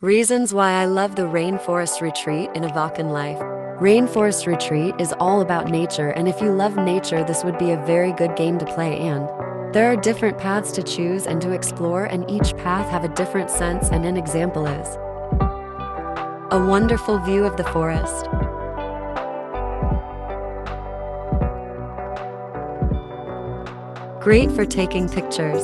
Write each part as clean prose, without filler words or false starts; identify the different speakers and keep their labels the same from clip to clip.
Speaker 1: Reasons why I love the Rainforest Retreat in Avakin life. Rainforest Retreat is all about nature, and if you love nature, this would be a very good game to play. And there are different paths to choose and to explore, and each path have a different sense, and an example is a wonderful view of the forest, great for taking pictures,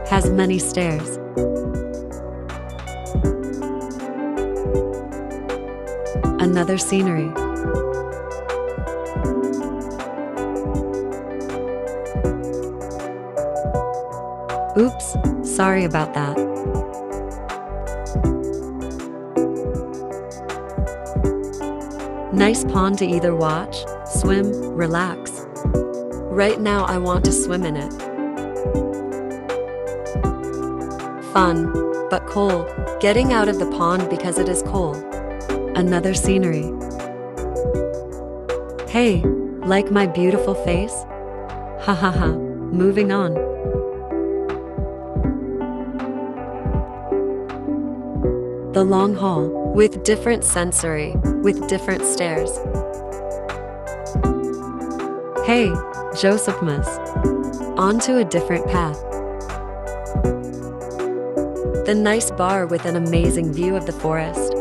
Speaker 1: has many stairs, another scenery, oops, sorry about that. Nice pond to either watch, swim, relax. Right now I want to swim in it. Fun, but cold. Getting out of the pond because it is cold. Another scenery. Hey, like my beautiful face? Ha ha ha, moving on. The long hall, with different sensory, with different stairs. Hey, Josephmas. On to a different path. The nice bar with an amazing view of the forest.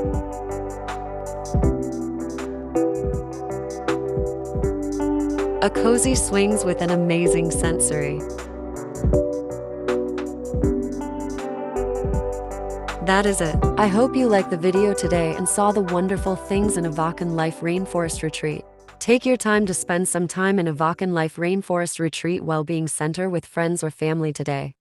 Speaker 1: A cozy swings with an amazing sensory. That is it. I hope you liked the video today and saw the wonderful things in Avakin Life Rainforest Retreat. Take your time to spend some time in Avakin Life Rainforest Retreat Wellbeing Center with friends or family today.